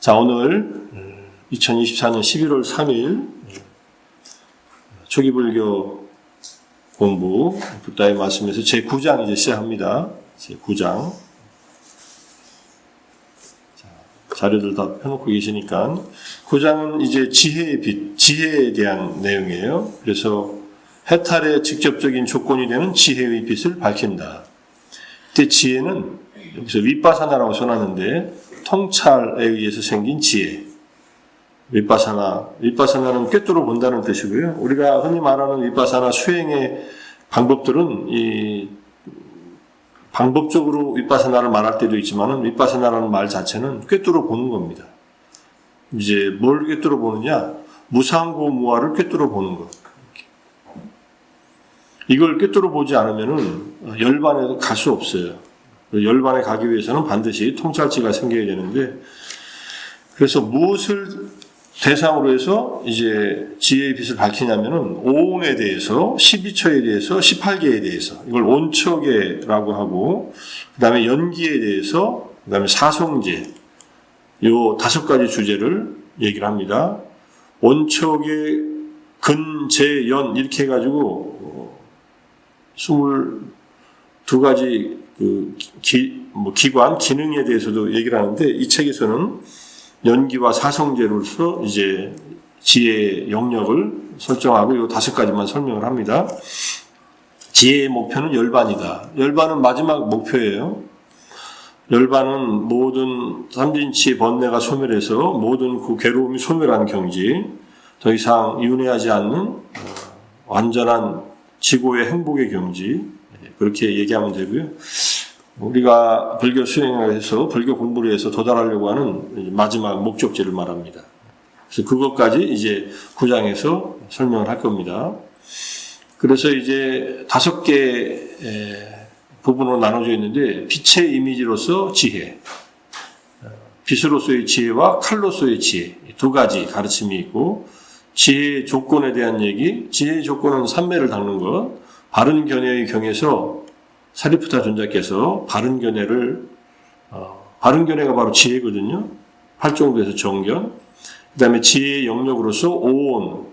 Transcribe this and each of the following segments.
자, 오늘 2024년 11월 3일 초기불교 공부 붓다의 말씀에서 제9장 이제 시작합니다. 제9장. 자료들 다 펴놓고 계시니까 9장은 이제 지혜의 빛, 지혜에 대한 내용이에요. 그래서 해탈의 직접적인 조건이 되는 지혜의 빛을 밝힌다. 그때 지혜는 여기서 윗바사나라고 써놨는데 통찰에 의해서 생긴 지혜. 윗바사나는 꿰뚫어 본다는 뜻이고요. 우리가 흔히 말하는 윗바사나 수행의 방법들은 이 방법적으로 윗바사나를 말할 때도 있지만은 윗바사나라는 말 자체는 꿰뚫어 보는 겁니다. 이제 뭘 꿰뚫어 보느냐? 무상고무화를 꿰뚫어 보는 것. 이걸 꿰뚫어 보지 않으면은 열반에 갈 수 없어요. 열반에 가기 위해서는 반드시 통찰지가 생겨야 되는데, 그래서 무엇을 대상으로 해서 이제 지혜의 빛을 밝히냐면은 오온에 대해서, 12처에 대해서, 18개에 대해서, 이걸 온처계라고 하고, 그 다음에 연기에 대해서, 그 다음에 사성제, 요 5가지 주제를 얘기를 합니다. 온처계, 근, 재, 연 이렇게 해가지고 22가지 기관, 기능에 대해서도 얘기를 하는데, 이 책에서는 연기와 사성제로서 이제 지혜의 영역을 설정하고 요 5가지만 설명을 합니다. 지혜의 목표는 열반이다. 열반은 마지막 목표예요. 열반은 모든 삼진치의 번뇌가 소멸해서 모든 그 괴로움이 소멸한 경지, 더 이상 윤회하지 않는 완전한 지고의 행복의 경지, 그렇게 얘기하면 되고요. 우리가 불교 수행을 해서 불교 공부를 해서 도달하려고 하는 마지막 목적지를 말합니다. 그래서 그것까지 이제 9장에서 설명을 할 겁니다. 그래서 이제 5개 부분으로 나눠져 있는데, 빛의 이미지로서 지혜, 빛으로서의 지혜와 칼로서의 지혜, 2가지 가르침이 있고, 지혜의 조건에 대한 얘기, 지혜의 조건은 삼매를 닦는 것, 바른 견해의 경에서 사리푸타 존자께서 바른 견해를, 바른 견해가 바로 지혜거든요. 8정도에서 정견. 그 다음에 지혜의 영역으로서 오온,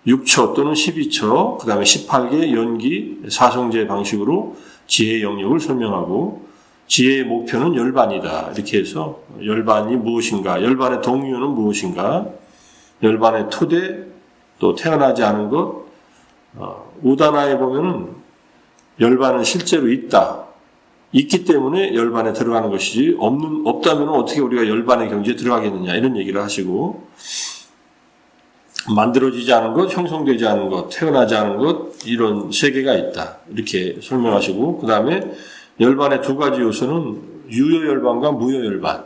6처 또는 12처, 그 다음에 18개 연기, 사성제 방식으로 지혜의 영역을 설명하고, 지혜의 목표는 열반이다. 이렇게 해서 열반이 무엇인가, 열반의 동의어는 무엇인가, 열반의 토대, 또 태어나지 않은 것, 우다나에 보면은 열반은 실제로 있다. 있기 때문에 열반에 들어가는 것이지, 없다면 어떻게 우리가 열반의 경지에 들어가겠느냐, 이런 얘기를 하시고, 만들어지지 않은 것, 형성되지 않은 것, 태어나지 않은 것, 이런 세계가 있다. 이렇게 설명하시고, 그 다음에 열반의 2가지 요소는 유효열반과 무효열반.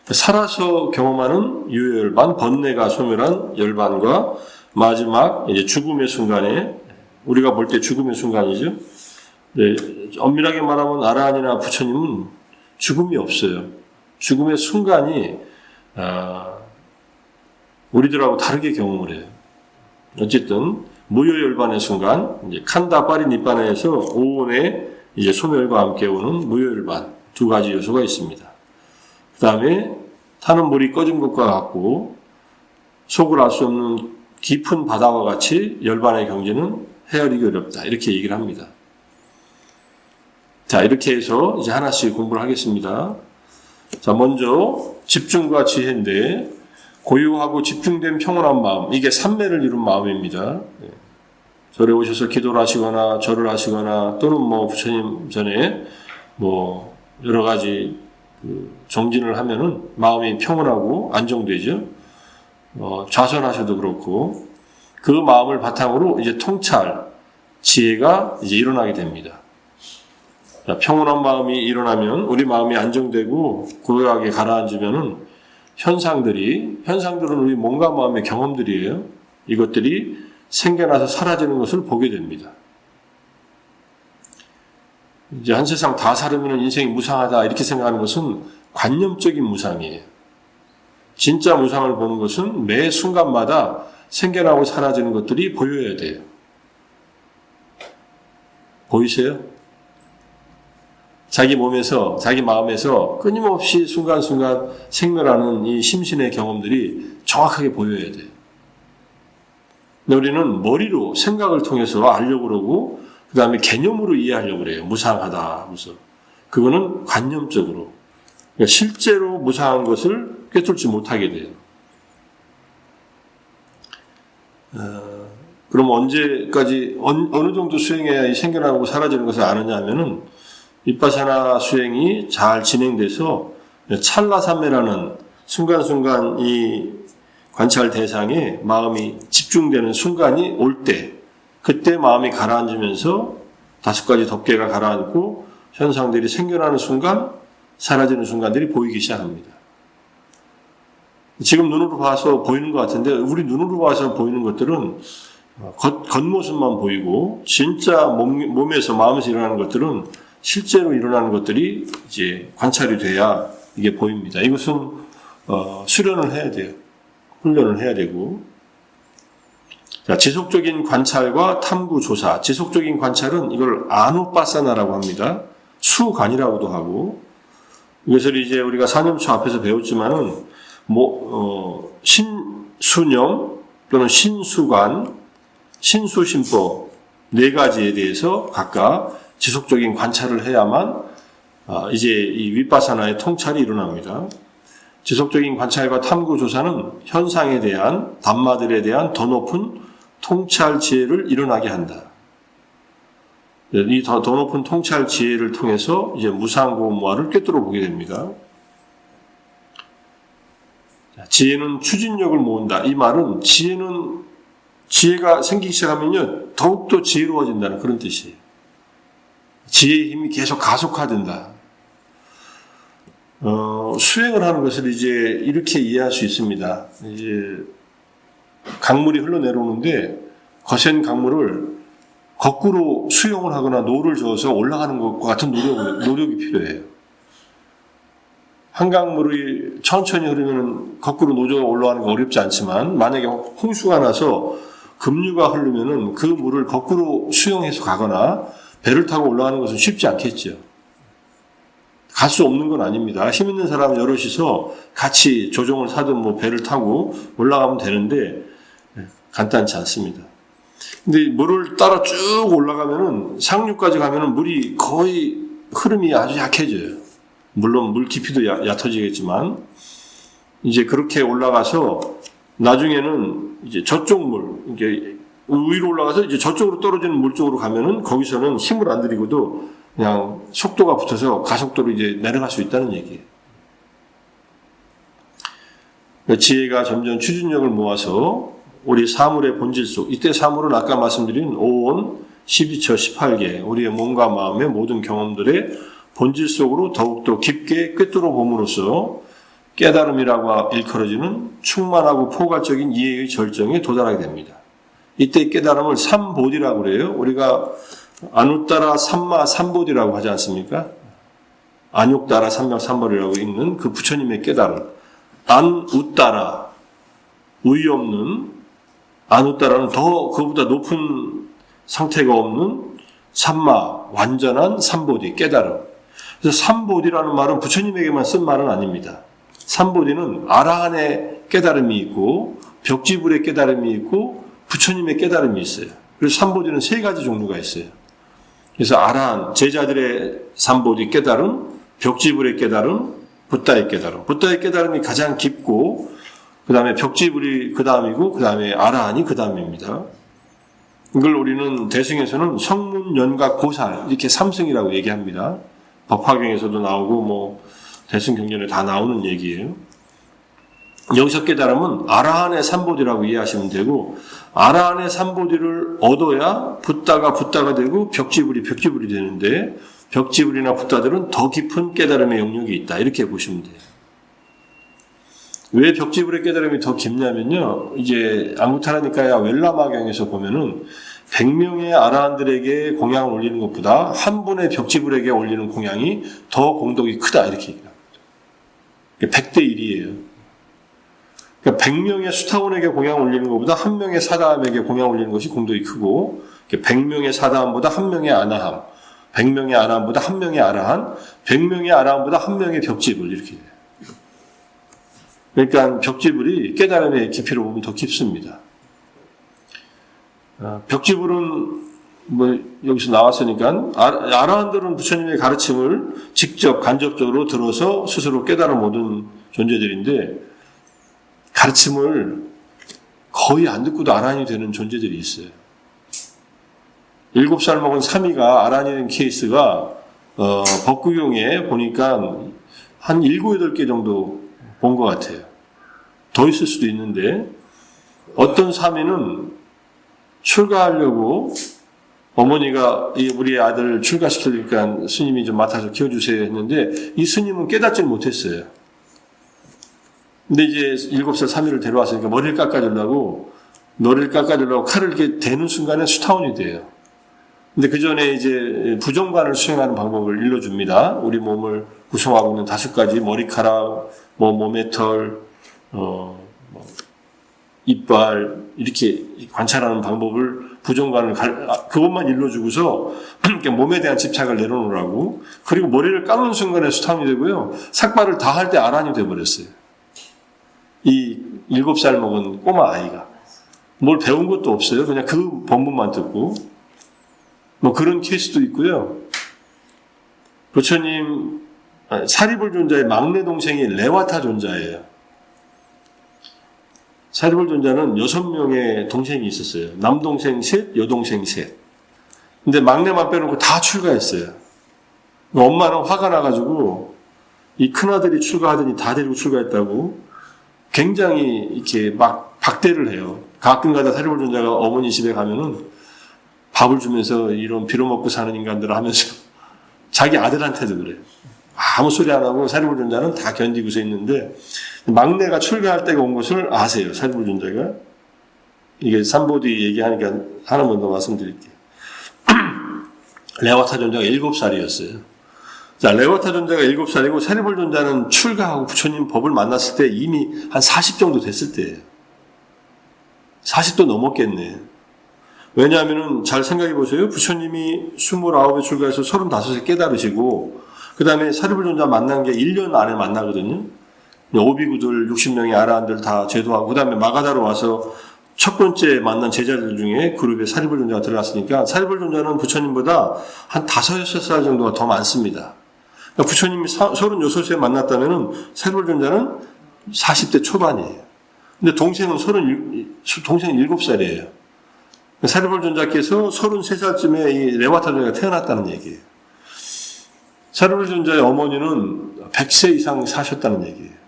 살아서 경험하는 유효열반, 번뇌가 소멸한 열반과 마지막 이제 죽음의 순간에, 우리가 볼 때 죽음의 순간이죠. 네, 엄밀하게 말하면 아라한이나 부처님은 죽음이 없어요. 죽음의 순간이 우리들하고 다르게 경험을 해요. 어쨌든 무효열반의 순간, 이제 칸다 파리 니빠나에서 오온의 이제 소멸과 함께 오는 무효열반 2가지 요소가 있습니다. 그 다음에 타는 물이 꺼진 것과 같고 속을 알 수 없는 깊은 바다와 같이 열반의 경지는 헤아리기 어렵다. 이렇게 얘기를 합니다. 자, 이렇게 해서 이제 하나씩 공부를 하겠습니다. 자, 먼저 집중과 지혜인데, 고요하고 집중된 평온한 마음, 이게 삼매를 이룬 마음입니다. 절에 오셔서 기도를 하시거나 절을 하시거나 또는 부처님 전에 여러 가지 정진을 하면은 마음이 평온하고 안정되죠. 좌선하셔도 그렇고, 그 마음을 바탕으로 이제 통찰, 지혜가 이제 일어나게 됩니다. 자, 평온한 마음이 일어나면, 우리 마음이 안정되고 고요하게 가라앉으면은 현상들은 우리 몸과 마음의 경험들이에요. 이것들이 생겨나서 사라지는 것을 보게 됩니다. 이제 한 세상 다 살으면 인생이 무상하다 이렇게 생각하는 것은 관념적인 무상이에요. 진짜 무상을 보는 것은 매 순간마다 생겨나고 사라지는 것들이 보여야 돼요. 보이세요? 자기 몸에서, 자기 마음에서 끊임없이 순간순간 생멸하는 이 심신의 경험들이 정확하게 보여야 돼요. 근데 우리는 머리로 생각을 통해서 알려고 그러고 그 다음에 개념으로 이해하려고 그래요. 무상하다 하면서. 그거는 관념적으로. 그러니까 실제로 무상한 것을 꿰뚫지 못하게 돼요. 그럼 언제까지, 어느 정도 수행해야 이 생겨나고 사라지는 것을 아느냐 하면은 윗바사나 수행이 잘 진행돼서 찰나삼매라는 순간순간 이 관찰 대상에 마음이 집중되는 순간이 올 때, 그때 마음이 가라앉으면서 5가지 덮개가 가라앉고 현상들이 생겨나는 순간, 사라지는 순간들이 보이기 시작합니다. 지금 눈으로 봐서 보이는 것 같은데 우리 눈으로 봐서 보이는 것들은 겉모습만 보이고 진짜 몸에서 마음에서 일어나는 것들은 실제로 일어나는 것들이 이제 관찰이 돼야 이게 보입니다. 이것은 수련을 해야 돼요. 훈련을 해야 되고. 자, 지속적인 관찰과 탐구 조사. 지속적인 관찰은 이걸 아누빠사나라고 합니다. 수관이라고도 하고. 이것을 이제 우리가 4년초 앞에서 배웠지만은 신수념 또는 신수관, 신수심법 4가지에 대해서 각각 지속적인 관찰을 해야만 이제 이 윗바사나의 통찰이 일어납니다. 지속적인 관찰과 탐구 조사는 현상에 대한 담마들에 대한 더 높은 통찰 지혜를 일어나게 한다. 이 더 높은 통찰 지혜를 통해서 이제 무상고무화를 꿰뚫어 보게 됩니다. 지혜는 추진력을 모은다. 이 말은 지혜가 생기기 시작하면요 더욱더 지혜로워진다는 그런 뜻이에요. 지혜의 힘이 계속 가속화된다. 수행을 하는 것을 이제 이렇게 이해할 수 있습니다. 이제 강물이 흘러내려오는데 거센 강물을 거꾸로 수용을 하거나 노를 저어서 올라가는 것과 같은 노력이 필요해요. 한강물이 천천히 흐르면 거꾸로 노조가 올라가는 거 어렵지 않지만 만약에 홍수가 나서 급류가 흐르면은 그 물을 거꾸로 수용해서 가거나 배를 타고 올라가는 것은 쉽지 않겠죠. 갈 수 없는 건 아닙니다. 힘 있는 사람 여럿이서 같이 조종을 사든 배를 타고 올라가면 되는데 간단치 않습니다. 근데 물을 따라 쭉 올라가면은 상류까지 가면은 물이 거의 흐름이 아주 약해져요. 물론 물 깊이도 얕아지겠지만 이제 그렇게 올라가서 나중에는 이제 저쪽 물 이게 위로 올라가서 이제 저쪽으로 떨어지는 물 쪽으로 가면은 거기서는 힘을 안 들이고도 그냥 속도가 붙어서 가속도로 이제 내려갈 수 있다는 얘기예요. 지혜가 점점 추진력을 모아서 우리 사물의 본질 속, 이때 사물은 아까 말씀드린 5온, 12처, 18개, 우리의 몸과 마음의 모든 경험들의 본질 속으로 더욱더 깊게 꿰뚫어 봄으로써 깨달음이라고 일컬어지는 충만하고 포괄적인 이해의 절정에 도달하게 됩니다. 이때 깨달음을 삼보디라고 그래요. 우리가 아누따라 삼마 삼보디라고 하지 않습니까? 안욕따라 삼명 삼보디라고 읽는 그 부처님의 깨달음. 안우따라, 우위 없는, 안우따라는 더 그보다 높은 상태가 없는 삼마, 완전한 삼보디, 깨달음. 그래서 삼보디라는 말은 부처님에게만 쓴 말은 아닙니다. 삼보디는 아라한의 깨달음이 있고 벽지불의 깨달음이 있고 부처님의 깨달음이 있어요. 그래서 삼보디는 3가지 종류가 있어요. 그래서 아라한 제자들의 삼보디 깨달음, 벽지불의 깨달음, 붓다의 깨달음. 붓다의 깨달음이 가장 깊고 그 다음에 벽지불이 그 다음이고 그 다음에 아라한이 그 다음입니다. 이걸 우리는 대승에서는 성문, 연각, 고살 이렇게 3승이라고 얘기합니다. 법화경에서도 나오고 대승경전에 다 나오는 얘기예요. 여기서 깨달음은 아라한의 삼보디라고 이해하시면 되고 아라한의 삼보디를 얻어야 붓다가 되고 벽지불이 되는데 벽지불이나 붓다들은 더 깊은 깨달음의 영역이 있다. 이렇게 보시면 돼요. 왜 벽지불의 깨달음이 더 깊냐면요. 이제 앙구타라니카야 웰라마경에서 보면은 100명의 아라한들에게 공양을 올리는 것보다 한 분의 벽지불에게 올리는 공양이 더 공덕이 크다. 이렇게 얘기합니다. 100대 1이에요. 그러니까 100명의 수타원에게 공양을 올리는 것보다 한 명의 사다함에게 공양을 올리는 것이 공덕이 크고 100명의 사다함보다 한 명의 아나함 100명의 아람보다 1명의 아라한, 100명의 아람보다 1명의 벽지불 이렇게 돼요. 그러니까 벽지불이 깨달음의 깊이로 보면 더 깊습니다. 벽지불은 뭐 여기서 나왔으니까 아라한들은 부처님의 가르침을 직접 간접적으로 들어서 스스로 깨달아 모든 존재들인데 가르침을 거의 안 듣고도 아라한이 되는 존재들이 있어요. 7살 먹은 사미가 아라한이 된 케이스가 법구경에 보니까 한 7, 8개 정도 본 것 같아요. 더 있을 수도 있는데 어떤 사미는 출가하려고 어머니가 우리 아들 출가시키니까 스님이 좀 맡아서 키워주세요 했는데 이 스님은 깨닫지 못했어요. 근데 이제 7살 사미를 데려왔으니까 머리를 깎아주려고 칼을 이렇게 대는 순간에 수타원이 돼요. 근데 그 전에 이제 부정관을 수행하는 방법을 일러줍니다. 우리 몸을 구성하고 있는 5가지 머리카락, 몸의 털, 이빨 이렇게 관찰하는 방법을 부정관을 그것만 일러주고서 몸에 대한 집착을 내려놓으라고. 그리고 머리를 깎는 순간에 수타원이 되고요. 삭발을 다 할 때 아란이 돼버렸어요. 이 7살 먹은 꼬마 아이가 뭘 배운 것도 없어요. 그냥 그 법문만 듣고 뭐 그런 케이스도 있고요. 부처님 사리불 존자의 막내 동생이 레와타 존자예요. 사리불 존자는 6명의 동생이 있었어요. 남동생 셋, 여동생 셋. 근데 막내만 빼놓고 다 출가했어요. 엄마는 화가 나가지고 이 큰아들이 출가하더니 다 데리고 출가했다고 굉장히 이렇게 막 박대를 해요. 가끔가다 사리불 존자가 어머니 집에 가면은 밥을 주면서 이런 빌어먹고 사는 인간들 하면서 자기 아들한테도 그래요. 아무 소리 안 하고 사리불 존자는 다 견디고서 있는데 막내가 출가할 때가 온 것을 아세요. 사리불 존자가. 이게 삼보디 얘기하니까 하나만 더 말씀드릴게요. 레와타 존자가 7살이었어요. 자, 레와타 존자가 7살이고 사리불 존자는 출가하고 부처님 법을 만났을 때 이미 한 40 정도 됐을 때예요. 40도 넘었겠네. 왜냐하면은 잘 생각해 보세요. 부처님이 29에 출가해서 35에 깨달으시고 그 다음에 사리불 존자 만난 게 1년 안에 만나거든요. 오비구들 60명의 아라한들 다 제도하고 그 다음에 마가다로 와서 첫 번째 만난 제자들 중에 그룹에 사리불 존자가 들어갔으니까 사리불 존자는 부처님보다 한 5, 6살 정도가 더 많습니다. 그러니까 부처님이 36에 만났다면은 사리불 존자는 40대 초반이에요. 근데 동생은 7살이에요. 사리불 존자께서 33살쯤에 이 레와타 존자가 태어났다는 얘기예요. 사리불 존자의 어머니는 100세 이상 사셨다는 얘기예요.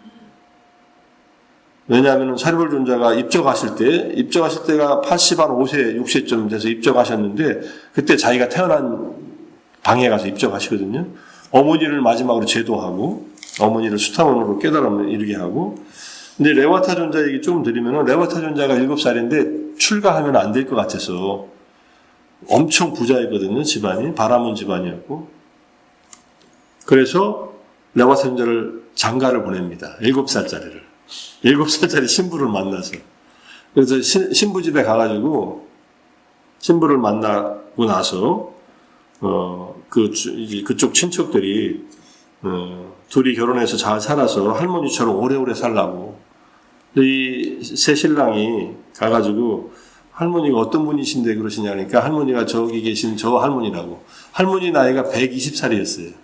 왜냐하면 사리불 존자가 입적하실 때가 85세, 6세쯤 돼서 입적하셨는데 그때 자기가 태어난 방에 가서 입적하시거든요. 어머니를 마지막으로 제도하고 어머니를 수타원으로 깨달음을 이루게 하고 근데 레와타 존자 얘기 좀 드리면은 레와타 존자가 7살인데 출가하면 안 될 것 같아서 엄청 부자였거든요. 집안이. 바라문 집안이었고. 그래서 레와타 존자를 장가를 보냅니다. 7살짜리를. 7살짜리 신부를 만나서. 그래서 신부 집에 가가지고 신부를 만나고 나서 그쪽 친척들이 둘이 결혼해서 잘 살아서 할머니처럼 오래오래 살라고. 이 새 신랑이 가가지고 할머니가 어떤 분이신데 그러시냐니까 할머니가 저기 계신 저 할머니라고. 할머니 나이가 120살이었어요.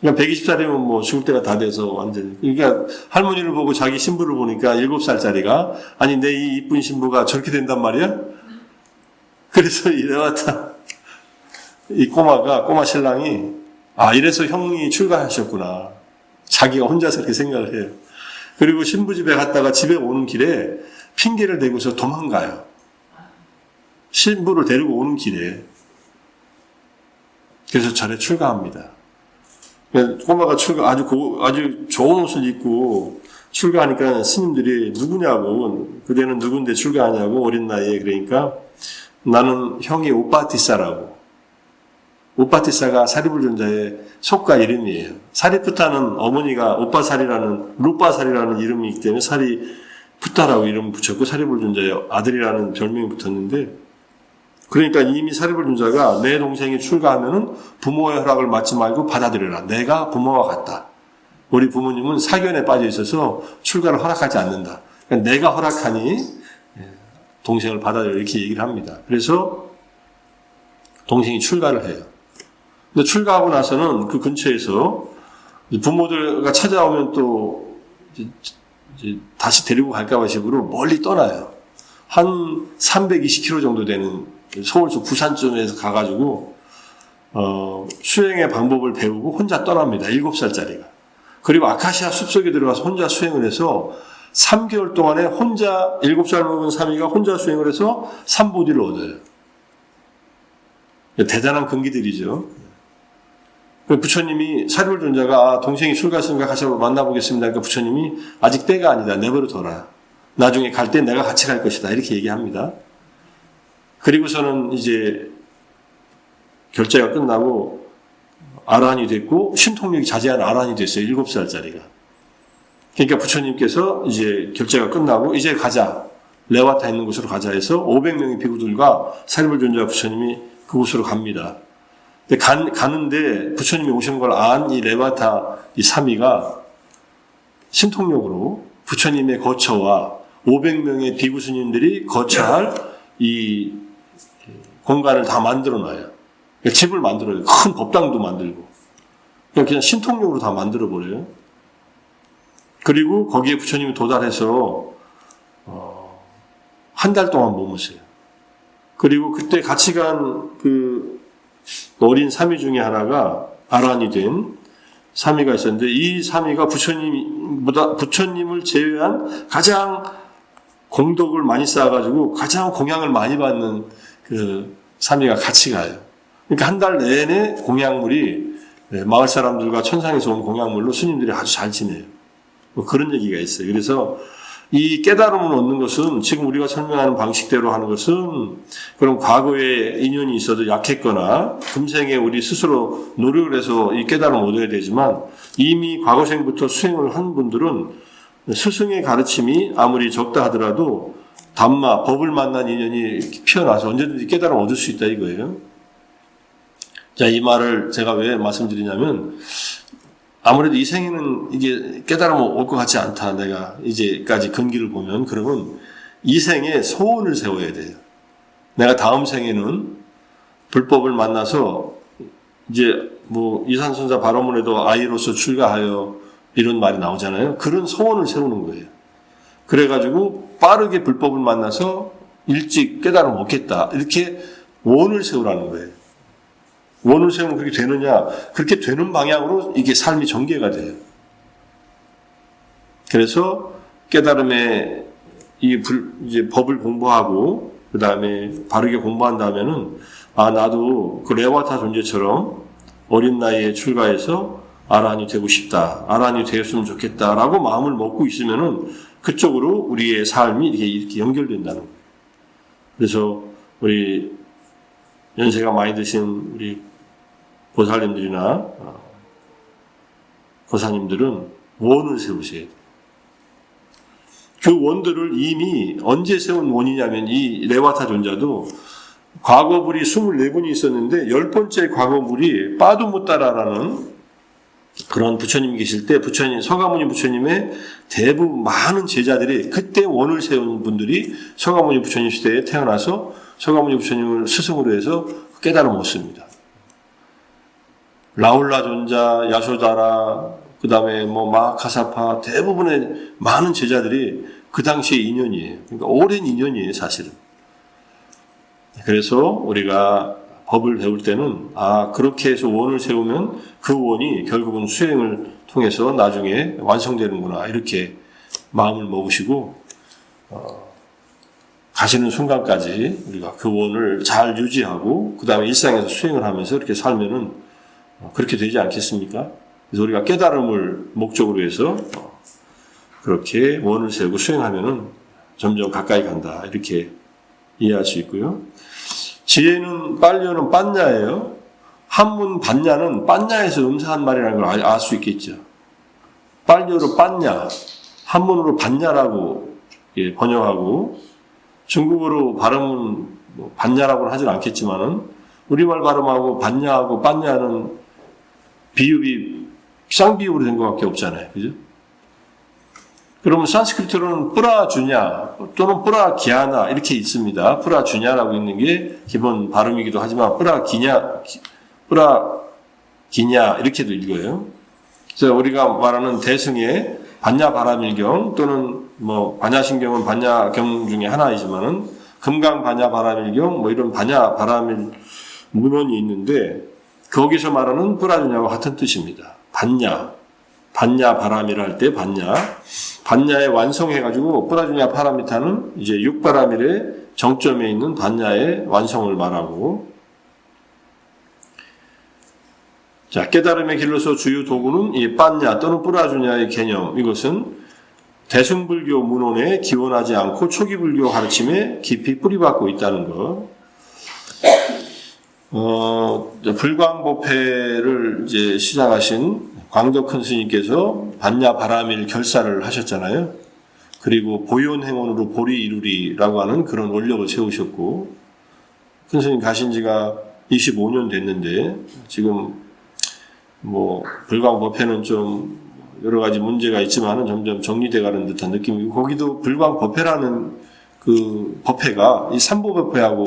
그러니까 120살이면 뭐 죽을 때가 다 돼서 완전히. 그러니까 할머니를 보고 자기 신부를 보니까 7살짜리가 아니 내 이 이쁜 신부가 저렇게 된단 말이야? 그래서 이래왔다. 이 꼬마 신랑이 이래서 형이 출가하셨구나. 자기가 혼자서 그렇게 생각을 해요. 그리고 신부 집에 갔다가 집에 오는 길에 핑계를 대고서 도망가요. 신부를 데리고 오는 길에. 그래서 절에 출가합니다. 꼬마가 아주 좋은 옷을 입고 출가하니까 스님들이 누구냐고, 그대는 누군데 출가하냐고, 어린 나이에. 그러니까 나는 형이 오빠티사라고. 오빠티사가 사리불 존자의 속가 이름이에요. 사리푸타는 어머니가 루빠살이라는 이름이기 때문에 사리푸타라고 이름 붙였고 사리불 존자의 아들이라는 별명이 붙었는데 그러니까 이미 사립을 준 자가 내 동생이 출가하면은 부모의 허락을 받지 말고 받아들여라. 내가 부모와 같다. 우리 부모님은 사견에 빠져 있어서 출가를 허락하지 않는다. 그러니까 내가 허락하니 동생을 받아들여 이렇게 얘기를 합니다. 그래서 동생이 출가를 해요. 근데 출가하고 나서는 그 근처에서 부모들과 찾아오면 또 이제 다시 데리고 갈까 봐 식으로 멀리 떠나요. 한 320km 정도 되는 서울서 부산쯤에서 가가지고 수행의 방법을 배우고 혼자 떠납니다. 7살짜리가. 그리고 아카시아 숲속에 들어가서 혼자 수행을 해서 3개월 동안에 혼자 7살 먹은 사미가 혼자 수행을 해서 삼보디를 얻어요. 대단한 근기들이죠. 부처님이 사립을 준 자가 동생이 출가했으니까 가서 만나보겠습니다. 그러니까 부처님이 아직 때가 아니다. 내버려 둬라. 나중에 갈 때 내가 같이 갈 것이다. 이렇게 얘기합니다. 그리고서는 이제 결제가 끝나고 아라한이 됐고 신통력이 자제한 아라한이 됐어요. 7살짜리가. 그러니까 부처님께서 이제 결제가 끝나고 이제 가자. 레와타 있는 곳으로 가자 해서 500명의 비구들과 사립을 준 자 부처님이 그곳으로 갑니다. 근데 가는데 부처님이 오시는 걸 안 이 레와타 이 사미가 신통력으로 부처님의 거처와 500명의 비구 스님들이 거처할 이 공간을 다 만들어 놔요. 집을 만들어요. 큰 법당도 만들고. 그냥 신통력으로 다 만들어 버려요. 그리고 거기에 부처님이 도달해서 한 달 동안 머무세요. 그리고 그때 같이 간 그 어린 사미 중에 하나가 아란이 된 사미가 있었는데 이 사미가 부처님을 제외한 가장 공덕을 많이 쌓아가지고 가장 공양을 많이 받는 그 사미가 같이 가요. 그러니까 한 달 내내 공양물이 마을 사람들과 천상에서 온 공양물로 스님들이 아주 잘 지내요. 뭐 그런 얘기가 있어요. 그래서 이 깨달음을 얻는 것은 지금 우리가 설명하는 방식대로 하는 것은 그런 과거에 인연이 있어도 약했거나 금생에 우리 스스로 노력을 해서 이 깨달음을 얻어야 되지만 이미 과거생부터 수행을 한 분들은 스승의 가르침이 아무리 적다 하더라도 담마, 법을 만난 인연이 피어나서 언제든지 깨달음을 얻을 수 있다 이거예요. 자, 이 말을 제가 왜 말씀드리냐면 아무래도 이 생에는 이게 깨달음을 올 것 같지 않다. 내가 이제까지 근기를 보면 그러면 이 생에 소원을 세워야 돼요. 내가 다음 생에는 불법을 만나서 이제 뭐 이산선사 발언문에도 아이로서 출가하여 이런 말이 나오잖아요. 그런 소원을 세우는 거예요. 그래가지고 빠르게 불법을 만나서 일찍 깨달음을 얻겠다. 이렇게 원을 세우라는 거예요. 원을 세우면 그렇게 되느냐? 그렇게 되는 방향으로 이게 삶이 전개가 돼요. 그래서 깨달음에 이제 법을 공부하고 그 다음에 바르게 공부한 다음에는 나도 그 레와타 존재처럼 어린 나이에 출가해서 아라한이 되고 싶다. 아라한이 되었으면 좋겠다라고 마음을 먹고 있으면은 그쪽으로 우리의 삶이 이렇게 연결된다는 거예요. 그래서 우리 연세가 많이 드신 우리 보살님들이나 고사님들은 원을 세우셔야 돼요. 그 원들을 이미 언제 세운 원이냐면 이 레와타 존자도 과거불이 24분이 있었는데 10번째 과거불이 빠두무따라라는 그런 부처님이 계실 때 서가모니 부처님의 대부분 많은 제자들이 그때 원을 세운 분들이 서가모니 부처님 시대에 태어나서 서가모니 부처님을 스승으로 해서 깨달음을 얻습니다. 라울라 존자, 야소다라, 그 다음에 마하카사파 대부분의 많은 제자들이 그 당시의 인연이에요. 그러니까 오랜 인연이에요, 사실은. 그래서 우리가 법을 배울 때는 그렇게 해서 원을 세우면 그 원이 결국은 수행을 통해서 나중에 완성되는구나 이렇게 마음을 먹으시고 가시는 순간까지 우리가 그 원을 잘 유지하고 그 다음에 일상에서 수행을 하면서 이렇게 살면은 그렇게 되지 않겠습니까? 그래서 우리가 깨달음을 목적으로 해서 그렇게 원을 세우고 수행하면은 점점 가까이 간다 이렇게 이해할 수 있고요. 지혜는 빨려는 빤냐예요. 한문 반냐는 빤냐에서 음사한 말이라는 걸 알 수 있겠죠. 빨려로 빤냐, 한문으로 반냐라고 번역하고 중국어로 발음은 뭐 반야라고는 하진 않겠지만은 우리말 발음하고 반야하고 빤야는 비읍이 쌍비읍으로 된 것밖에 없잖아요. 그죠? 그러면 산스크리트로는 뿌라주냐 또는 뿌라기아나 이렇게 있습니다. 뿌라주냐라고 있는 게 기본 발음이기도 하지만 뿌라기냐 이렇게도 읽어요. 그래서 우리가 말하는 대승의 반야바라밀경 또는 뭐 반야신경은 반야경 중에 하나이지만은 금강 반야바라밀경 뭐 이런 반야바라밀 문헌이 있는데 거기서 말하는 뿌라주냐와 같은 뜻입니다. 반야바라밀 할 때 반야에 완성해가지고 뿌라주냐 파라미타는 이제 6바라밀의 정점에 있는 반야의 완성을 말하고, 자, 깨달음의 길로서 주요 도구는 이 빤야 또는 뿌라주냐의 개념. 이것은 대승불교 문헌에 기원하지 않고 초기 불교 가르침에 깊이 뿌리박고 있다는 것. 불광법회를 이제 시작하신 광덕 큰 스님께서 반야바라밀 결사를 하셨잖아요. 그리고 보현행원으로 보리 이루리라고 하는 그런 원력을 세우셨고, 큰 스님 가신 지가 25년 됐는데 지금 뭐 불광법회는 좀 여러 가지 문제가 있지만은 점점 정리돼가는 듯한 느낌이고, 거기도 불광법회라는 그 법회가 이 삼보법회하고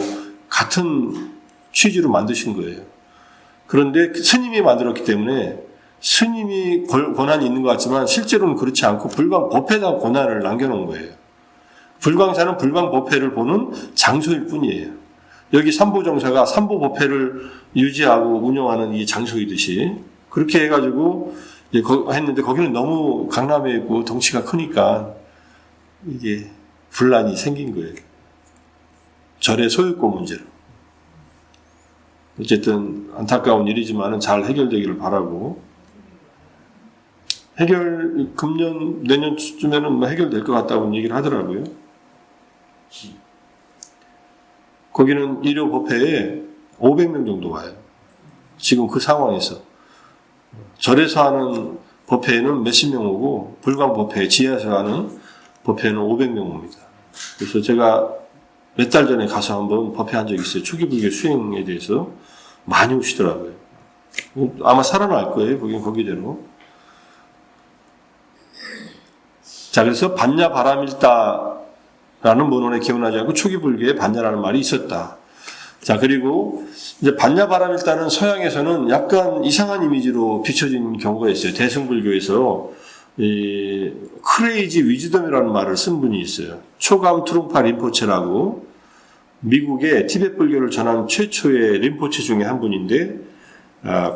같은 취지로 만드신 거예요. 그런데 스님이 만들었기 때문에 스님이 권한이 있는 것 같지만 실제로는 그렇지 않고 불광법회에다 권한을 남겨놓은 거예요. 불광사는 불광법회를 보는 장소일 뿐이에요. 여기 삼보정사가 삼보법회를 유지하고 운영하는 이 장소이듯이 그렇게 해가지고 했는데 거기는 너무 강남에 있고 덩치가 크니까 이게 분란이 생긴 거예요. 절의 소유권 문제로. 어쨌든 안타까운 일이지만은 잘 해결되기를 바라고, 금년 내년쯤에는 뭐 해결될 것 같다고 얘기를 하더라고요. 거기는 일요법회에 500명 정도 와요. 지금 그 상황에서 절에서 하는 법회에는 몇십 명 오고 불광법회 지하에서 하는 법회에는 500명 옵니다. 그래서 제가 몇 달 전에 가서 한번 법회 한 적이 있어요. 초기불교 수행에 대해서 많이 오시더라고요. 아마 살아날 거예요. 거기대로. 자, 그래서 반야바라밀다라는 문헌에 기원하지 않고 초기불교에 반야라는 말이 있었다. 자, 그리고 이제 반야바라밀다는 서양에서는 약간 이상한 이미지로 비춰진 경우가 있어요. 대승불교에서 이 크레이지 위즈덤이라는 말을 쓴 분이 있어요. 초감 트룽파 림포체라고 미국의 티베트 불교를 전한 최초의 림포체 중에 한 분인데,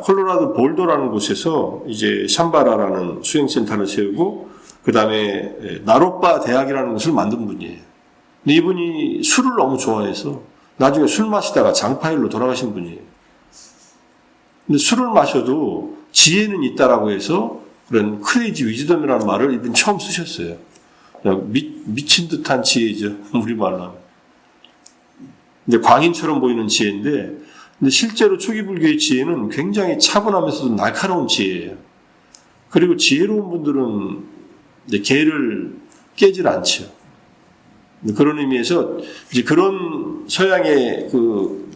콜로라도 볼더라는 곳에서 이제 샴바라라는 수행센터를 세우고 그 다음에 나로빠 대학이라는 것을 만든 분이에요. 근데 이분이 술을 너무 좋아해서 나중에 술 마시다가 장파일로 돌아가신 분이에요. 근데 술을 마셔도 지혜는 있다라고 해서 그런 크레이지 위즈덤이라는 말을 이분이 처음 쓰셨어요. 미친 듯한 지혜죠. 우리말로 하면. 근데 광인처럼 보이는 지혜인데, 근데 실제로 초기 불교의 지혜는 굉장히 차분하면서도 날카로운 지혜예요. 그리고 지혜로운 분들은 이제 계를 깨질 않죠. 그런 의미에서 이제 그런 서양의 그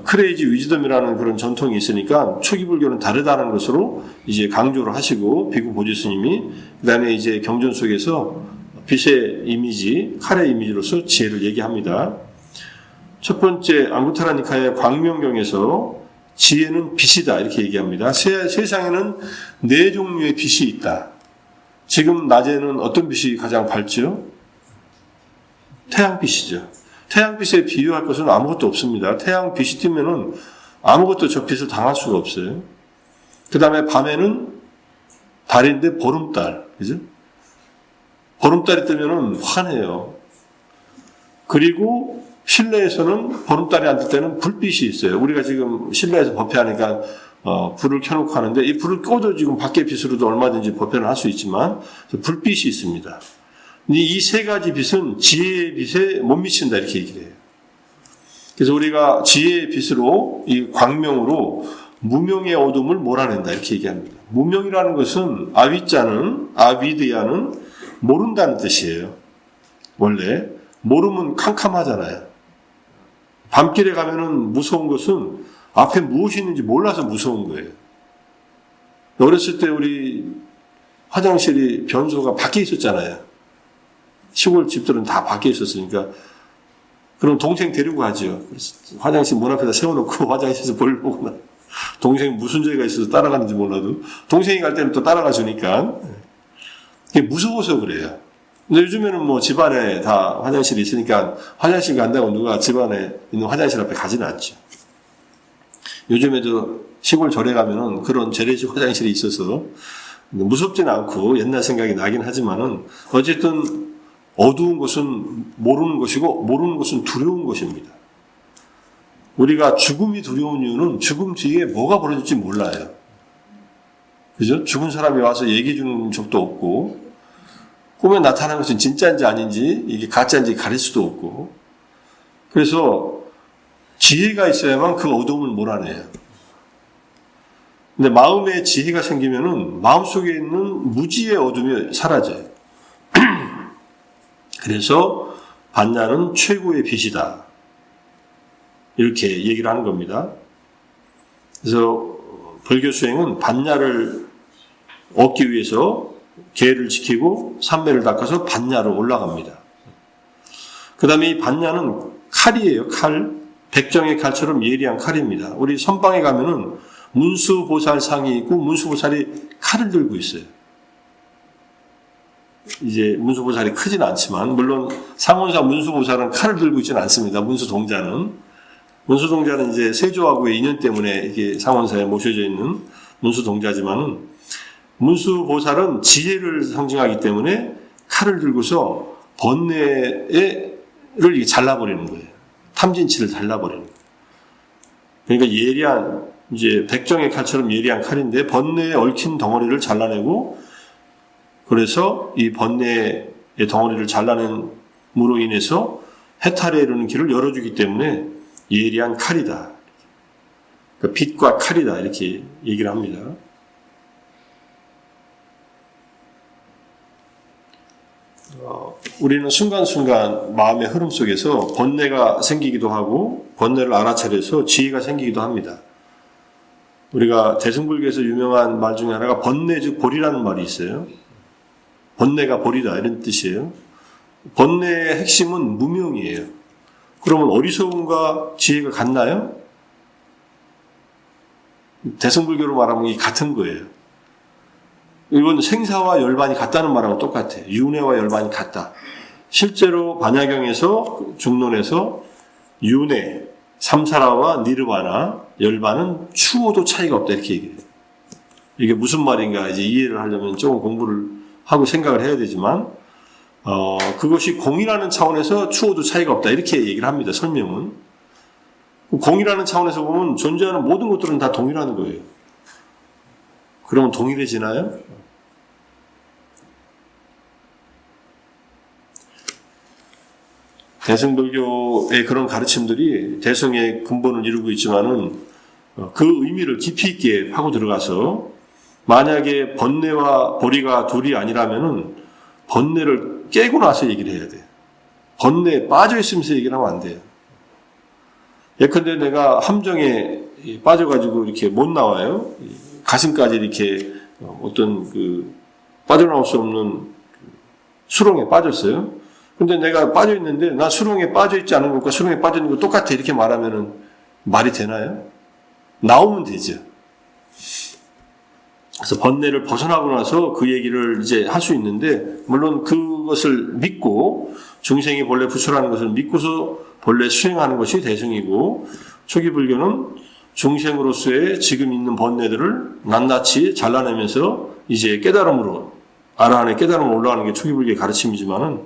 크레이지 위즈덤이라는 그런 전통이 있으니까 초기 불교는 다르다는 것으로 이제 강조를 하시고, 비구 보지 스님이 그다음에 이제 경전 속에서 빛의 이미지, 칼의 이미지로서 지혜를 얘기합니다. 첫 번째 앙구타라 니카의 광명경에서 지혜는 빛이다 이렇게 얘기합니다. 세상에는 4종류의 빛이 있다. 지금 낮에는 어떤 빛이 가장 밝죠? 태양빛이죠. 태양빛에 비유할 것은 아무것도 없습니다. 태양빛이 뜨면은 아무것도 저 빛을 당할 수가 없어요. 그 다음에 밤에는 달인데 보름달, 그죠? 보름달이 뜨면은 환해요. 그리고 실내에서는 보름달이 안 뜰 때는 불빛이 있어요. 우리가 지금 실내에서 법회하니까 불을 켜놓고 하는데 이 불을 꺼도 지금 밖의 빛으로도 얼마든지 법회를 할 수 있지만 불빛이 있습니다. 이 세 가지 빛은 지혜의 빛에 못 미친다 이렇게 얘기를 해요. 그래서 우리가 지혜의 빛으로 이 광명으로 무명의 어둠을 몰아낸다 이렇게 얘기합니다. 무명이라는 것은 아비드야는 모른다는 뜻이에요. 원래 모르면 캄캄하잖아요. 밤길에 가면은 무서운 것은 앞에 무엇이 있는지 몰라서 무서운 거예요. 어렸을 때 우리 화장실이 변소가 밖에 있었잖아요. 시골 집들은 다 밖에 있었으니까. 그럼 동생 데리고 가죠. 화장실 문 앞에다 세워놓고 화장실에서 볼 보거나. 동생이 무슨 죄가 있어서 따라가는지 몰라도 동생이 갈 때는 또 따라가 주니까. 그게 무서워서 그래요. 근데 요즘에는 뭐 집안에 다 화장실이 있으니까 화장실 간다고 누가 집안에 있는 화장실 앞에 가지는 않죠. 요즘에도 시골 절에 가면은 그런 재래식 화장실이 있어서 무섭지는 않고 옛날 생각이 나긴 하지만은 어쨌든 어두운 것은 모르는 것이고 모르는 것은 두려운 것입니다. 우리가 죽음이 두려운 이유는 죽음 뒤에 뭐가 벌어질지 몰라요. 그죠? 죽은 사람이 와서 얘기해 주는 적도 없고 꿈에 나타난 것은 진짜인지 아닌지 이게 가짜인지 가릴 수도 없고 그래서 지혜가 있어야만 그 어두움을 몰아내요. 근데 마음에 지혜가 생기면은 마음속에 있는 무지의 어둠이 사라져요. 그래서 반야는 최고의 빛이다. 이렇게 얘기를 하는 겁니다. 그래서 불교 수행은 반야를 얻기 위해서 계를 지키고 삼매를 닦아서 반야로 올라갑니다. 그 다음에 이 반야는 칼이에요. 칼. 백정의 칼처럼 예리한 칼입니다. 우리 선방에 가면은 문수보살상이 있고 문수보살이 칼을 들고 있어요. 이제 문수보살이 크지는 않지만 물론 상원사 문수보살은 칼을 들고 있지는 않습니다. 문수동자는 이제 세조하고의 인연 때문에 이게 상원사에 모셔져 있는 문수동자지만은 문수보살은 지혜를 상징하기 때문에 칼을 들고서 번뇌를 잘라버리는 거예요. 탐진치를 잘라버리는 거예요. 그러니까 예리한 이제 백정의 칼처럼 예리한 칼인데 번뇌에 얽힌 덩어리를 잘라내고 그래서 이 번뇌의 덩어리를 잘라낸으로 인해서 해탈에 이르는 길을 열어주기 때문에 예리한 칼이다. 그러니까 빛과 칼이다 이렇게 얘기를 합니다. 우리는 순간순간 마음의 흐름 속에서 번뇌가 생기기도 하고 번뇌를 알아차려서 지혜가 생기기도 합니다. 우리가 대승불교에서 유명한 말 중에 하나가 번뇌 즉 보리라는 말이 있어요. 번뇌가 보리다 이런 뜻이에요. 번뇌의 핵심은 무명이에요. 그러면 어리석음과 지혜가 같나요? 대승불교로 말하면 이게 같은 거예요. 이건 생사와 열반이 같다는 말하고 똑같아요. 윤회와 열반이 같다. 실제로 반야경에서 중론에서 윤회, 삼사라와 니르바나, 열반은 추호도 차이가 없다 이렇게 얘기해요. 이게 무슨 말인가 이제 이해를 하려면 조금 공부를 하고 생각을 해야 되지만 그것이 공이라는 차원에서 추호도 차이가 없다 이렇게 얘기를 합니다. 설명은. 공이라는 차원에서 보면 존재하는 모든 것들은 다 동일한 거예요. 그러면 동일해지나요? 대승불교의 그런 가르침들이 대승의 근본을 이루고 있지만은 그 의미를 깊이 있게 파고 들어가서 만약에 번뇌와 보리가 둘이 아니라면은 번뇌를 깨고 나서 얘기를 해야 돼요. 번뇌에 빠져 있으면서 얘기를 하면 안 돼요. 예컨대 내가 함정에 빠져가지고 이렇게 못 나와요. 가슴까지 이렇게 어떤 빠져나올 수 없는 수렁에 빠졌어요. 근데 내가 빠져 있는데 나 수렁에 빠져 있지 않은 것과 수렁에 빠져 있는 거 똑같아 이렇게 말하면은 말이 되나요? 나오면 되죠. 그래서 번뇌를 벗어나고 나서 그 얘기를 이제 할 수 있는데 물론 그것을 믿고 중생이 본래 부처라는 것을 믿고서 본래 수행하는 것이 대승이고 초기 불교는 중생으로서의 지금 있는 번뇌들을 낱낱이 잘라내면서 이제 깨달음으로 아라한의 깨달음으로 올라가는 게 초기 불교의 가르침이지만은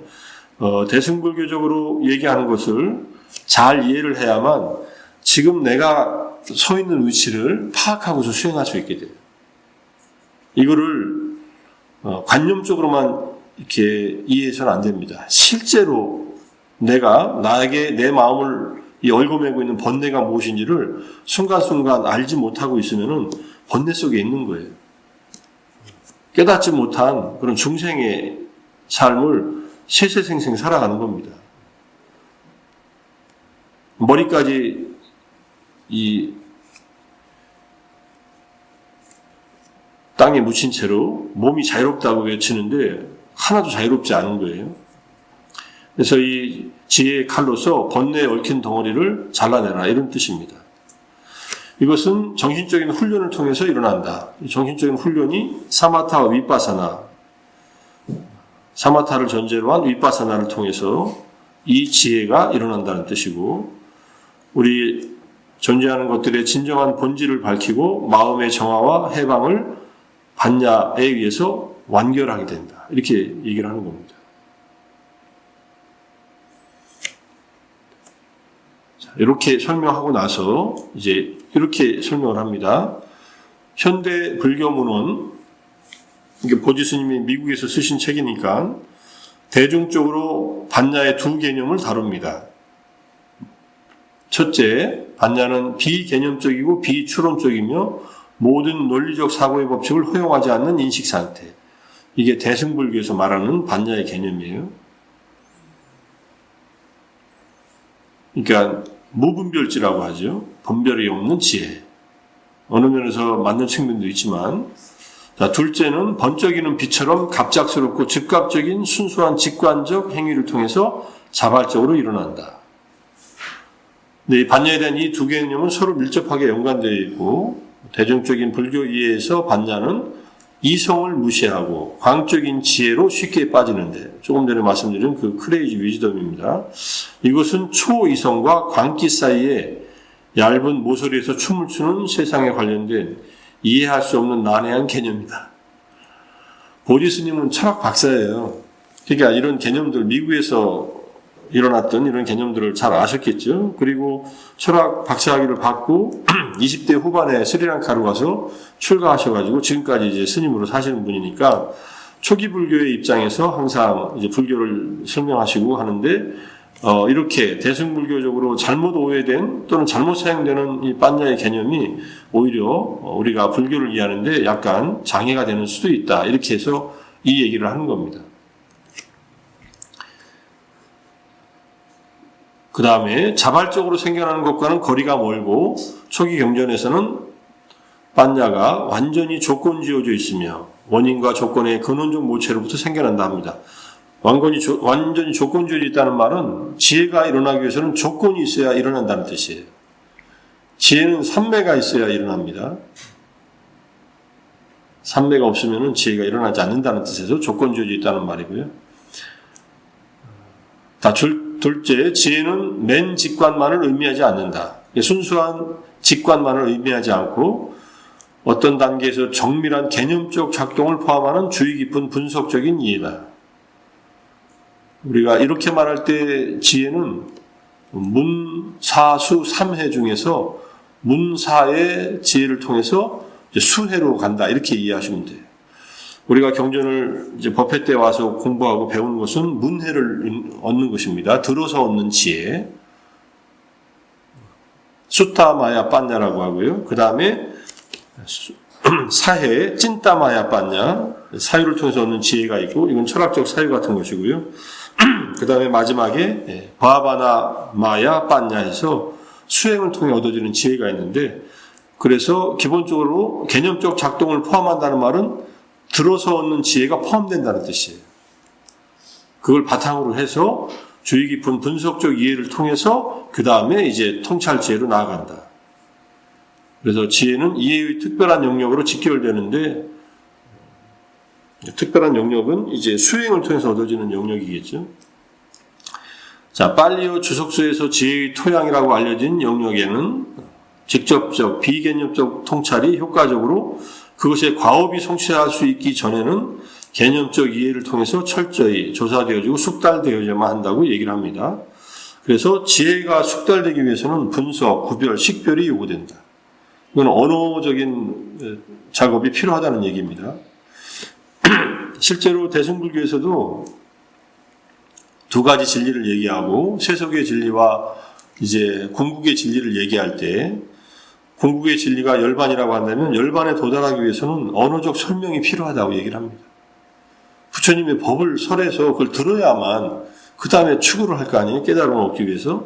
대승불교적으로 얘기하는 것을 잘 이해를 해야만 지금 내가 서 있는 위치를 파악하고서 수행할 수 있게 돼요. 이거를 관념적으로만 이렇게 이해해서는 안 됩니다. 실제로 나에게 내 마음을 얽어매고 있는 번뇌가 무엇인지를 순간순간 알지 못하고 있으면은 번뇌 속에 있는 거예요. 깨닫지 못한 그런 중생의 삶을 세세생생 살아가는 겁니다. 머리까지 이 땅에 묻힌 채로 몸이 자유롭다고 외치는데 하나도 자유롭지 않은 거예요. 그래서 이 지혜의 칼로서 번뇌에 얽힌 덩어리를 잘라내라, 이런 뜻입니다. 이것은 정신적인 훈련을 통해서 일어난다. 정신적인 훈련이 사마타와 윗바사나, 사마타를 전제로 한 윗바사나를 통해서 이 지혜가 일어난다는 뜻이고, 우리 존재하는 것들의 진정한 본질을 밝히고 마음의 정화와 해방을 반야에 의해서 완결하게 된다, 이렇게 얘기를 하는 겁니다. 자, 이렇게 설명하고 나서 이제 이렇게 설명을 합니다. 현대 불교문은, 이게 보지스님이 미국에서 쓰신 책이니까 대중적으로 반야의 두 개념을 다룹니다. 첫째, 반야는 비개념적이고 비추론적이며 모든 논리적 사고의 법칙을 허용하지 않는 인식 상태. 이게 대승불교에서 말하는 반야의 개념이에요. 그러니까 무분별지라고 하죠. 분별이 없는 지혜. 어느 면에서 맞는 측면도 있지만, 자, 둘째는 번쩍이는 빛처럼 갑작스럽고 즉각적인 순수한 직관적 행위를 통해서 자발적으로 일어난다. 네, 반야에 대한 이 두 개념은 서로 밀접하게 연관되어 있고, 대중적인 불교 이해에서 반야는 이성을 무시하고 광적인 지혜로 쉽게 빠지는데, 조금 전에 말씀드린 그 크레이지 위즈덤입니다. 이것은 초이성과 광기 사이에 얇은 모서리에서 춤을 추는 세상에 관련된 이해할 수 없는 난해한 개념이다. 보리스님은 철학 박사예요. 그러니까 이런 개념들, 미국에서 일어났던 이런 개념들을 잘 아셨겠죠. 그리고 철학 박사학위를 받고 20대 후반에 스리랑카로 가서 출가하셔가지고 지금까지 이제 스님으로 사시는 분이니까 초기 불교의 입장에서 항상 이제 불교를 설명하시고 하는데, 이렇게 대승불교적으로 잘못 오해된 또는 잘못 사용되는 이 반야의 개념이 오히려 우리가 불교를 이해하는데 약간 장애가 되는 수도 있다, 이렇게 해서 이 얘기를 하는 겁니다. 그 다음에 자발적으로 생겨나는 것과는 거리가 멀고 초기 경전에서는 반야가 완전히 조건지어져 있으며 원인과 조건의 근원적 모체로부터 생겨난다 합니다. 완전히 조건지어져 있다는 말은 지혜가 일어나기 위해서는 조건이 있어야 일어난다는 뜻이에요. 지혜는 삼매가 있어야 일어납니다. 삼매가 없으면 지혜가 일어나지 않는다는 뜻에서 조건지어져 있다는 말이고요. 둘째, 지혜는 맨 직관만을 의미하지 않는다. 순수한 직관만을 의미하지 않고 어떤 단계에서 정밀한 개념적 작동을 포함하는 주의 깊은 분석적인 이해다. 우리가 이렇게 말할 때 지혜는 문사수 3해 중에서 문사의 지혜를 통해서 수해로 간다, 이렇게 이해하시면 돼요. 우리가 경전을 이제 법회 때 와서 공부하고 배우는 것은 문해를 얻는 것입니다. 들어서 얻는 지혜. 수타마야 빤냐라고 하고요. 그 다음에 사해, 찐따마야 빤냐, 사유를 통해서 얻는 지혜가 있고, 이건 철학적 사유 같은 것이고요. 그 다음에 마지막에 바바나 마야 빤냐 해서 수행을 통해 얻어지는 지혜가 있는데, 그래서 기본적으로 개념적 작동을 포함한다는 말은 들어서 얻는 지혜가 포함된다는 뜻이에요. 그걸 바탕으로 해서 주의 깊은 분석적 이해를 통해서 그 다음에 이제 통찰 지혜로 나아간다. 그래서 지혜는 이해의 특별한 영역으로 직결되는데, 특별한 영역은 이제 수행을 통해서 얻어지는 영역이겠죠. 자, 빨리오 주석서에서 지혜의 토양이라고 알려진 영역에는 직접적, 비개념적 통찰이 효과적으로 그것의 과업이 성취할 수 있기 전에는 개념적 이해를 통해서 철저히 조사되어지고 숙달되어야만 한다고 얘기를 합니다. 그래서 지혜가 숙달되기 위해서는 분석, 구별, 식별이 요구된다. 이건 언어적인 작업이 필요하다는 얘기입니다. 실제로 대승불교에서도 두 가지 진리를 얘기하고 세속의 진리와 이제 궁극의 진리를 얘기할 때, 궁극의 진리가 열반이라고 한다면 열반에 도달하기 위해서는 언어적 설명이 필요하다고 얘기를 합니다. 부처님의 법을 설해서 그걸 들어야만 그 다음에 추구를 할 거 아니에요? 깨달음을 얻기 위해서.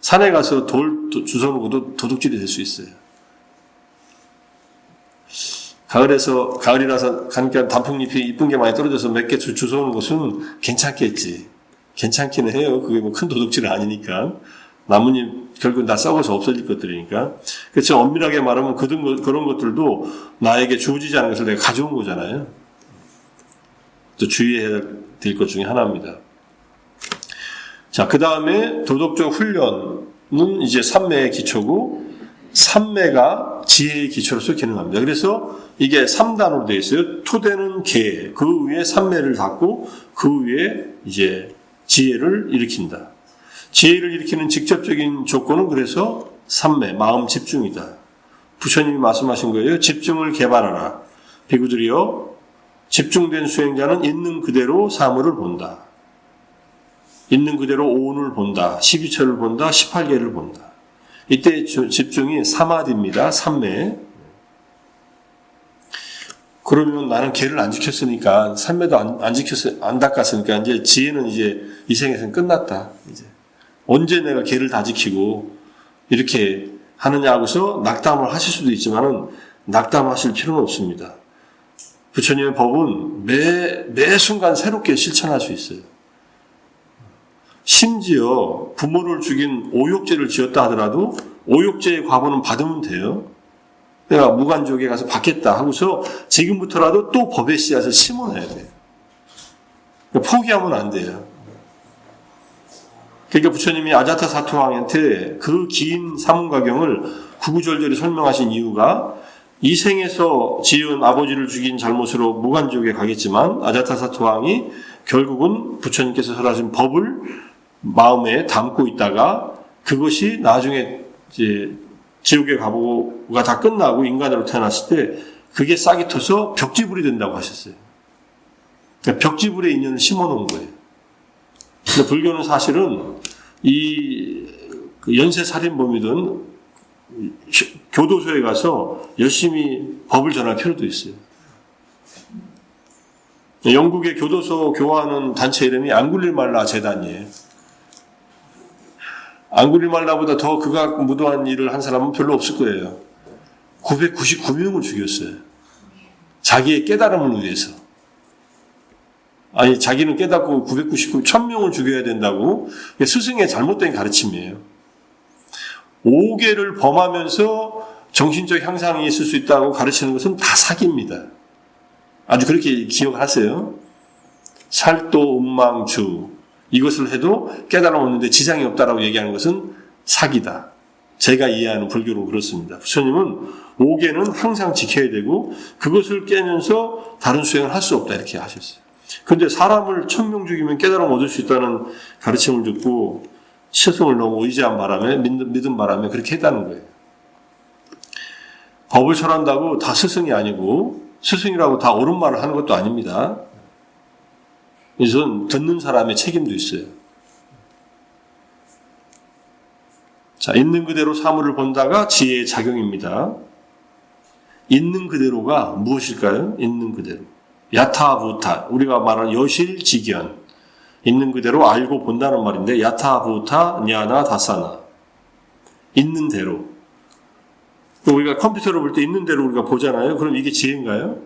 산에 가서 돌 주워놓고도 도둑질이 될 수 있어요. 가을이라서 가니까 단풍잎이 이쁜 게 많이 떨어져서 몇 개 주워오는 것은 괜찮겠지. 괜찮기는 해요. 그게 뭐 큰 도둑질은 아니니까. 나뭇잎 결국 다 썩어서 없어질 것들이니까. 그래서 엄밀하게 말하면 그런 것들도 나에게 주어지지 않은 것을 내가 가져온 거잖아요. 또 주의해야 될 것 중에 하나입니다. 자, 그 다음에 도덕적 훈련은 이제 삼매의 기초고, 삼매가 지혜의 기초로서 기능합니다. 그래서 이게 3단으로 되어 있어요. 토대는 계, 그 위에 삼매를 닫고, 그 위에 이제 지혜를 일으킨다. 지혜를 일으키는 직접적인 조건은 그래서 삼매, 마음 집중이다. 부처님이 말씀하신 거예요. 집중을 개발하라. 비구들이여, 집중된 수행자는 있는 그대로 사물을 본다. 있는 그대로 오온을 본다. 12처를 본다. 18개를 본다. 이때 집중이 사마디입니다. 삼매. 그러면 나는 계를 안 지켰으니까, 삼매도 안 닦았으니까, 이제 지혜는 이제 이 생에서는 끝났다. 이제. 언제 내가 계를 다 지키고, 이렇게 하느냐 하고서 낙담을 하실 수도 있지만은, 낙담하실 필요는 없습니다. 부처님의 법은 매 순간 새롭게 실천할 수 있어요. 심지어 부모를 죽인 오욕죄를 지었다 하더라도 오욕죄의 과보는 받으면 돼요. 내가 무간족에 가서 받겠다 하고서 지금부터라도 또 법의 씨앗을 심어놔야 돼요. 포기하면 안 돼요. 그러니까 부처님이 아자타 사토왕한테 그 긴 사문가경을 구구절절히 설명하신 이유가 이 생에서 지은 아버지를 죽인 잘못으로 무간족에 가겠지만 아자타 사토왕이 결국은 부처님께서 설하신 법을 마음에 담고 있다가 그것이 나중에 이제 지옥에 가보고가 다 끝나고 인간으로 태어났을 때 그게 싹이 터서 벽지불이 된다고 하셨어요. 그러니까 벽지불에 인연을 심어놓은 거예요. 근데 불교는 사실은 이 연쇄살인범이든 교도소에 가서 열심히 법을 전할 필요도 있어요. 영국의 교도소 교화하는 단체 이름이 앙굴리말라 재단이에요. 앙굴리말라보다 더 극악 무도한 일을 한 사람은 별로 없을 거예요. 999명을 죽였어요. 자기의 깨달음을 위해서. 아니, 자기는 깨닫고 1000명을 죽여야 된다고. 스승의 잘못된 가르침이에요. 5개를 범하면서 정신적 향상이 있을 수 있다고 가르치는 것은 다 사기입니다. 아주 그렇게 기억하세요. 살도 음망주. 이것을 해도 깨달음 없는데 지장이 없다라고 얘기하는 것은 사기다. 제가 이해하는 불교로 그렇습니다. 부처님은 5개는 항상 지켜야 되고 그것을 깨면서 다른 수행을 할 수 없다 이렇게 하셨어요. 그런데 사람을 1000명 죽이면 깨달음 얻을 수 있다는 가르침을 듣고 스승을 너무 의지한 바람에 믿은 바람에 그렇게 했다는 거예요. 법을 설한다고 다 스승이 아니고 스승이라고 다 옳은 말을 하는 것도 아닙니다. 이것은 듣는 사람의 책임도 있어요. 자, 있는 그대로 사물을 본다가 지혜의 작용입니다. 있는 그대로가 무엇일까요? 있는 그대로. 야타부타. 우리가 말하는 여실직연. 있는 그대로 알고 본다는 말인데, 야타부타, 냐나, 다사나. 있는 대로. 우리가 컴퓨터를 볼 때 있는 대로 우리가 보잖아요. 그럼 이게 지혜인가요?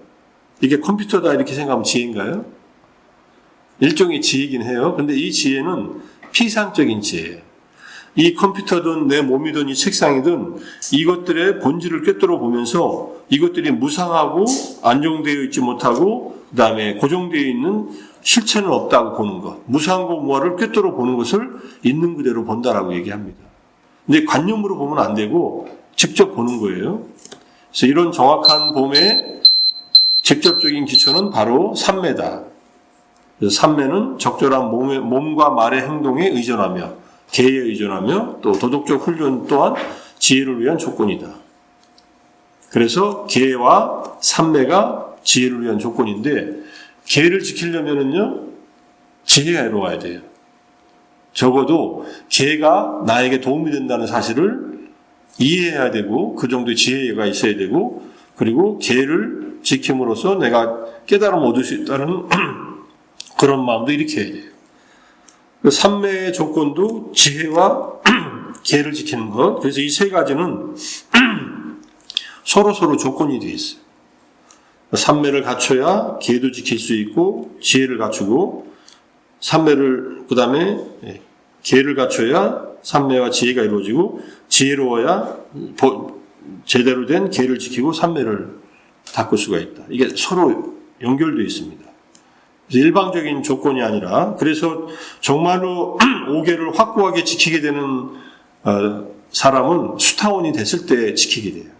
이게 컴퓨터다 이렇게 생각하면 지혜인가요? 일종의 지혜이긴 해요. 근데 이 지혜는 피상적인 지혜예요. 이 컴퓨터든 내 몸이든 이 책상이든 이것들의 본질을 꿰뚫어 보면서 이것들이 무상하고 안정되어 있지 못하고 그 다음에 고정되어 있는 실체는 없다고 보는 것. 무상고 무아를 꿰뚫어 보는 것을 있는 그대로 본다라고 얘기합니다. 근데 관념으로 보면 안 되고 직접 보는 거예요. 그래서 이런 정확한 봄의 직접적인 기초는 바로 삼매다. 그래서 삼매는 적절한 몸과 말의 행동에 의존하며 계에 의존하며 또 도덕적 훈련 또한 지혜를 위한 조건이다. 그래서 계와 삼매가 지혜를 위한 조건인데 계를 지키려면은요 지혜로 와야 돼요. 적어도 계가 나에게 도움이 된다는 사실을 이해해야 되고 그 정도의 지혜가 있어야 되고 그리고 계를 지킴으로써 내가 깨달음을 얻을 수 있다는 그런 마음도 일으켜야 돼요. 삼매의 조건도 지혜와 계를 지키는 것. 그래서 이 세 가지는 서로 조건이 되어 있어요. 삼매를 갖춰야 계도 지킬 수 있고 지혜를 갖추고 삼매를 그다음에 계를 갖춰야 삼매와 지혜가 이루어지고 지혜로워야 제대로 된 계를 지키고 삼매를 닦을 수가 있다. 이게 서로 연결되어 있습니다. 일방적인 조건이 아니라 그래서 정말로 5계를 확고하게 지키게 되는 사람은 수타원이 됐을 때 지키게 돼요.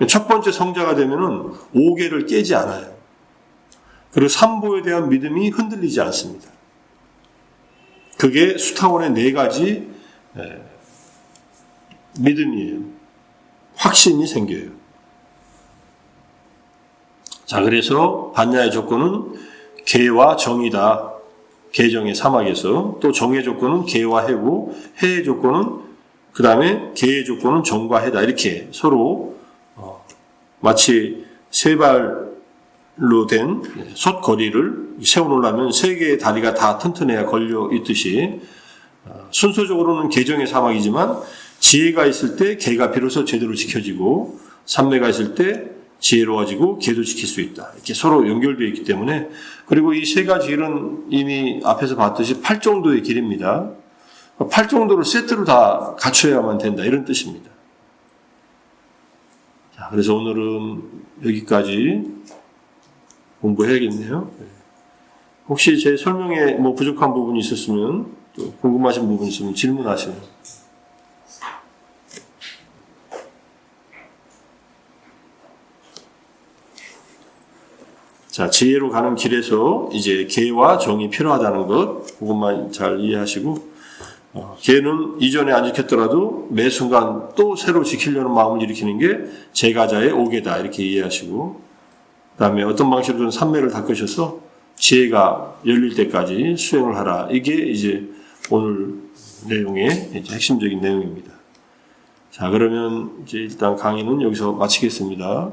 첫 번째 성자가 되면은 5계를 깨지 않아요. 그리고 삼보에 대한 믿음이 흔들리지 않습니다. 그게 수타원의 4가지 믿음이에요. 확신이 생겨요. 자, 그래서 반야의 조건은 계와 정이다. 계정의 사막에서. 또 정의 조건은 계와 해고, 해의 조건은 그 다음에 계의 조건은 정과 해다. 이렇게 서로 마치 세 발로 된 솥거리를 세워놓으려면 3개의 다리가 다 튼튼해야 걸려 있듯이 순서적으로는 계정의 사막이지만 지혜가 있을 때 계가 비로소 제대로 지켜지고 삼매가 있을 때 지혜로워지고 계도 지킬 수 있다. 이렇게 서로 연결되어 있기 때문에 그리고 이 3가지 길은 이미 앞에서 봤듯이 8 정도의 길입니다. 8 정도를 세트로 다 갖춰야만 된다. 이런 뜻입니다. 자, 그래서 오늘은 여기까지 공부해야겠네요. 혹시 제 설명에 뭐 부족한 부분이 있었으면 또 궁금하신 부분이 있으면 질문하시면. 자, 지혜로 가는 길에서 이제 계와 정이 필요하다는 것, 그것만 잘 이해하시고, 계는 이전에 안 지켰더라도 매 순간 또 새로 지키려는 마음을 일으키는 게 제가자의 5계다. 이렇게 이해하시고, 그 다음에 어떤 방식으로든 삼매를 닦으셔서 지혜가 열릴 때까지 수행을 하라. 이게 이제 오늘 내용의 이제 핵심적인 내용입니다. 자, 그러면 이제 일단 강의는 여기서 마치겠습니다.